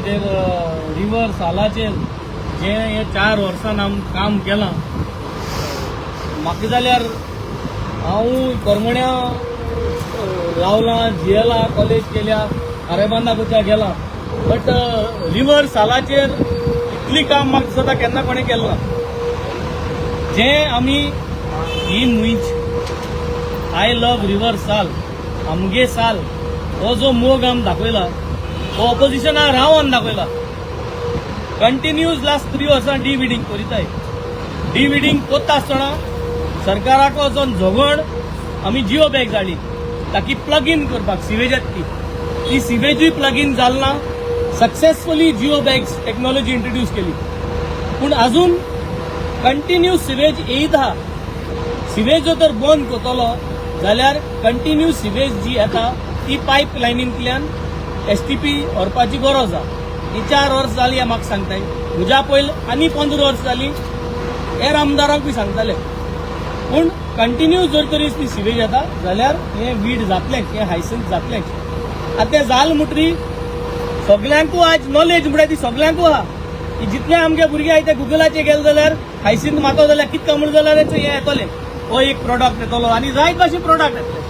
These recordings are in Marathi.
कितें रिवर सालाचेर जे हे 4 वर्सान काम केलां म्हाका जाल्यार हांव करमण्या रावलां जिएला कॉलेज केल्या आरेबांदाच्या गेलां बट रिवर सालाचेर इतली काम म्हाका दिसता केन्ना कोणें केलें ना जें आमी ही न्हंयच आय लव रिवर साल आमगे साल हो जो मोग आमी दाखयला हो ऑपोजिशनाक रावन दाखयला कंटिन्यूज लास्ट 3 वर्सां डिविडींग करीताय डिविडींग कोत्ता आसतना सरकाराक वचोन झगड आमी जिओ बॅग जाली ताकी प्लग इन करपाक सिवेज ती सिवेजूय प्लग इन जालना successfully geo bags technology introduce केली पूण अजून कंटिन्यू सिवेज येयत आहा सिवेज जर तर बंद करतलो जाल्यार कंटिन्यू सिवेज जी येता ती पायप लायनींतल्यान STP व्हरपाची गरज आहा ही 4 वर्स जाली म्हाका सांगताय म्हज्या पयलीं आनी 15 वर्स जाली हेर आमदारांकूय सांगताले पूण कंटिन्यू जर तरी ती सिवेज येता जाल्यार हे वीड जातलेंच हे हायसेंस जातलेंच आतां जाल म्हणटरी सगल्यांकू आज नॉलेज म्हणटा ती सगल्यांकू आहा की जितले आमगे भुरगे आहाय ते गुगलाचेर गेले जाल्यार हायसेंस मागो जाल्यार कितें म्हणून जाल्यार हे येतले हो एक प्रोडक्ट येतलो आनी जायत भाशेन प्रोडक्ट येतले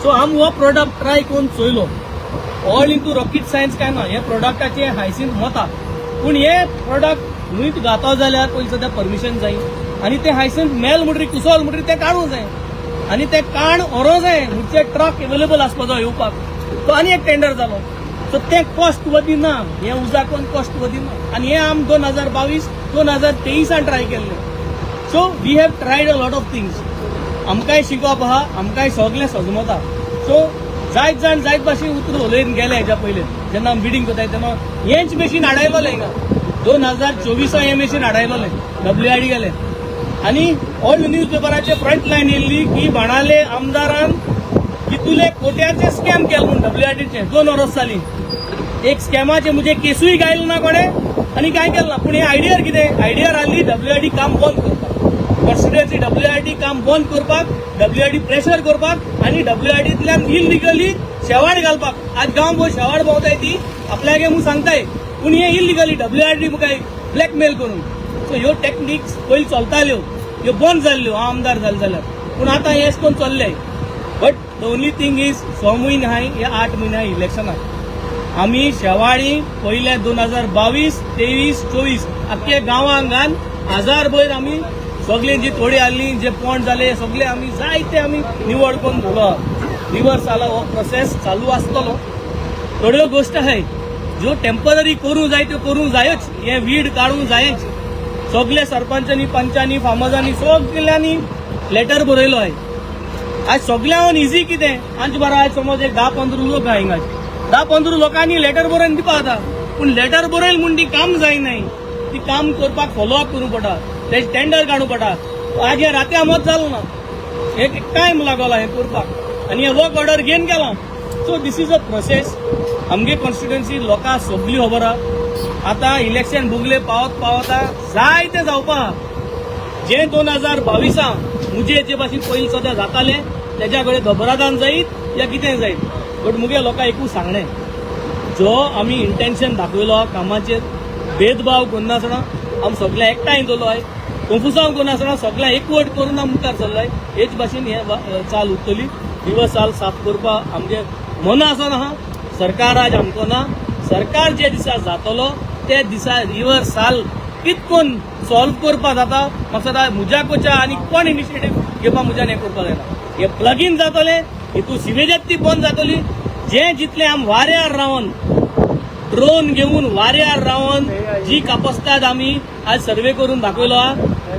सो आमी हो प्रोडक्ट ट्राय करून चोयलो ऑल इंटू रॉकेट सायन्स काय ना हे प्रोडक्टाचे हायसीन वता पूण हे प्रोडक्ट न्हंयत घातो जाल्यार पयलीं सद्या परमिशन जाय आनी ते हायसीन मेल म्हणटरी कुसोल म्हणटरी ते काडूंक जाय आनी ते काण व्हरों जाय म्हणजे ट्रक अवेलेबल आसपा जाय येवपाक तो आनी एक टेंडर जालो सो ते कॉस्ट वदिना हे उजाकोन कॉस्ट वदिना आनी हे आमी 2022-2023 ट्राय केल्ले so we have tried a lot of things आमकांय शिकप आहा आमकांय सगळें सजमता सो जायत जाण जायत भाशेन उतर उलयन गेले हेच्या पयलीं जेन्ना आमी बिडिंग करताय तेन्ना हेंच मशीन हाडयलोलें हिंगा 2024 हे मशीन हाडयलोलें WID गेले आनी ऑल न्यूज पेपराचे फ्रंट लायन येयल्ली की बाणाले आमदारान कितुले कोट्याचे स्कॅम केले म्हूण WIDचे 2 वर्स जालीं एक स्कॅमाचे म्हणजे केसूय गायलो ना कोणें आनी काय केलें ना पूण हे आयडियार कितें आयडियार आसली WID काम बंद करपाक कॉन्स्टिट्युएन्सी WID काम बंद करपाक WID प्रेशर करपाक आनी WIDंतल्यान इलिगली शेवाड घालपाक आज गांव शेवाड भोंवताय ती आपल्याक म्हूण सांगताय पूण हे इलिगली WID मुखाय ब्लॅकमेल करून सो ह्यो टॅक्निक्स पयलीं चलताल्यो ह्यो बंद जाल्ल्यो हांव आमदार जालो जाल्यार पूण आतां हे करून चल्ले but the only thing is 6 म्हयने आहाय हे 8 म्हयने आहाय इलेक्शनाक आमी शेवाळी पयले 2022, 23, 24 आख्खे गांवांक घाल 1000 भर आमी सगळे जी थोडी आसली जे पॉइंट जाले सगळे आमी जायते आमी निवड करून दवरलो रिवर साला हो प्रोसेस चालू आसतलो थोड्यो गोष्ट आहाय ज्यो टेम्पररी करूं जाय त्यो करूं जायच हे वीड काडूं जायच सगळे सरपंचांनी पंचांनी फार्मर्सांनी सगळ्यांनी लेटर बरयलो आहे आज सगळ्यांक इजी कितें आज बरं आज समज एक 10-15 लोक आहाय हिंगा 10-15 लोकांनी लेटर बरोवन दिवपा जाता पूण लेटर बरयल म्हूण ती काम जायनाय ती काम करपाक फॉलोअप करूं पडटा ते टेंडर काडूं पडटा आज हे राती आमत जालो ना एक टायम लागला हे करपाक आनी हे वर्क ऑर्डर घेवन गेला so this is a process आमगे कॉन्स्टिट्युएन्सी लोकांक सगळी खबर आहा आतां इलेक्शन भोगले पावत पावता जायते जावपा जे 2022 मुजे जे भाशेन पयलीं सद्या जाताले तेज्या कडेन धबरादान जायत या कितें जायत बट मुगे लोकांक एकूच सांगणें जो आमी इंटेन्शन दाखयलो कामाचेर भेदभाव करनासतना आमी सगळे एकठांय दवरलो आय कन्फ्युजाव करनासतना सगळ्यांक एकवट करून आमी मुखार सरलाय हेच भाशेन हे चाल उरतली दिवस साल साफ करपाक आमगे मन आसा ना सरकार आज आमको ना सरकार जे दिसा जातलो ते दिसा रिवर साल कितकोन सॉल्व करपा जाता म्हाका सदां म्हज्या कोच्या आनी कोण इनिशिएटीव घेवपा म्हज्यान हें करपा जायना हे प्लग इन जातले हितू सिवेजात ती बंद जातली जे जितले आमी वाऱ्यार रावन ड्रोन घेवन वाऱ्यार रावन जी कापस्ताद आमी आज सर्वे करून दाखयलो आहा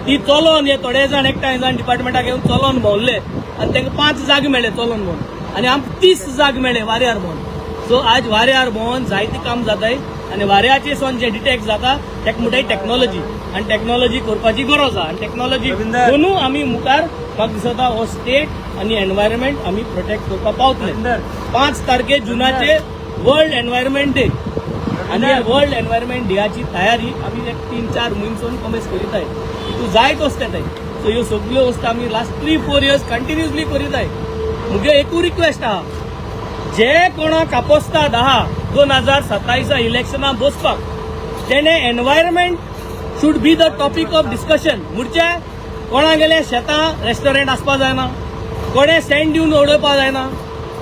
ती चलोन हे थोडे जाण एकठांय जाण डिपार्टमेंटाक येवन चलोन भोंवले आनी तांकां 5 जाग मेळ्ळे चलोन भोंवन आनी आमकां 30 जाग मेळ्ळे वाऱ्यार भोंवन सो आज वाऱ्यार भोंवन जायते काम जाताय आनी वाऱ्याचे सोन जे डिटेक्ट जाता तेका म्हणटाय टेक्नॉलॉजी आनी टेक्नॉलॉजी करपाची गरज आहा आनी टेक्नॉलॉजी दोनूय आमी मुखार म्हाका दिसता हो स्टेट आनी एनवायरमेंट आमी प्रोटेक्ट करपाक पावतले 5 तारखे जुनाचे वर्ल्ड एनवायरमेंट डे आनी ह्या वर्ल्ड एनवायरमेंट डेयाची तयारी आमी एक 3-4 म्हयनेसून कमेस करीताय तूं जायत वचताय सो ह्यो सगळ्यो वस्तू आमी लास्ट 3-4 इयर्स कंटिन्युअसली करीताय मुगे एकूच रिक्वेस्ट आहा जे कोणाक आपोसतात आहा 2027 इलेक्शनां बसपाक तेणे environment should be the topic of discussion. म्हणचे कोणागेले शेतां रेस्टॉरंट आसपा जायना, कोणे सँड दिवन उडोवपा जायना,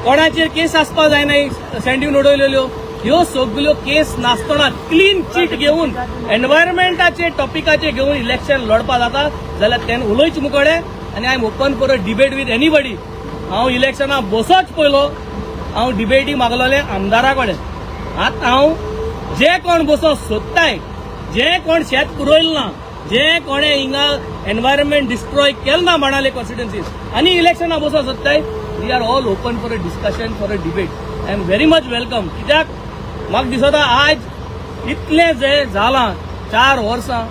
कोणाचेर केस आसपा जायना सँड दिवन उडयलेल्यो. ह्यो सगल्यो केस नासतना क्लीन चीट घेवन एनवायरमेंटाचे टॉपिकाचे घेवन इलेक्शन लढपा जाता जाल्यार तेन्ना उलोयच मुकोडे. आनी I am open for a debate with anybody. हांव इलेक्शनां बसोच पयलो हांव डिबेटी मागलोले आमदारा कडेन. आतां हांव जे कोण बसोंक सोदताय, जे कोण शेत पुरयलें ना, जे कोणे हिंगा एनवायरमेंट डिस्ट्रॉय केलें ना बाणाले कॉन्स्टिट्युएन्सीज आनी इलेक्शनां बसोंक सोदताय, we are all open for a discussion, for a debate. I am very much welcome. कित्याक म्हाका दिसता आज इतलें जे जालां 4 वर्सां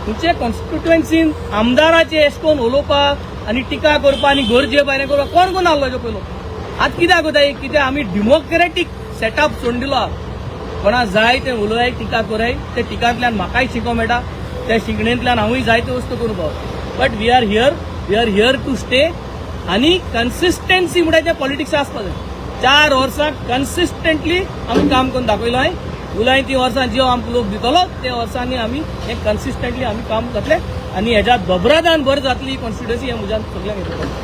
तुमचे कॉन्स्टिट्युएन्सीन आमदाराचे अशें करून उलोवपाक आनी टिका करपाक आनी गरजे भायर करपाक कोण कोण आहलो हेजो पयलो. आज कित्याक कोताय, कित्याक आमी डेमोक्रेटीक सेटअप सोडून दिलो. कोणा जाय ते उलोय, टिका कराय, ते टिकांतल्यान म्हाकाय शिको मेळटा, त्या शिकणेंतल्यान हांवूय जायत्यो वस्तू करूं पावता. But we are here to stay. आनी कन्सिस्टन्सी म्हणटा ते पॉलिटिक्स आसपा जाय. 4 वर्सां कन्सिस्टंटली आमी काम करून दाखयलां. उलाय ती वर्सां ज्यो आमकां लोक दितलो त्या वर्सांनी आमी हे कन्सिस्टंटली आमी काम जातले आनी हेज्या दोबरादान भर जातली कॉन्स्टिट्युएन्सी हे म्हज्यान सगळ्यांक येतलो.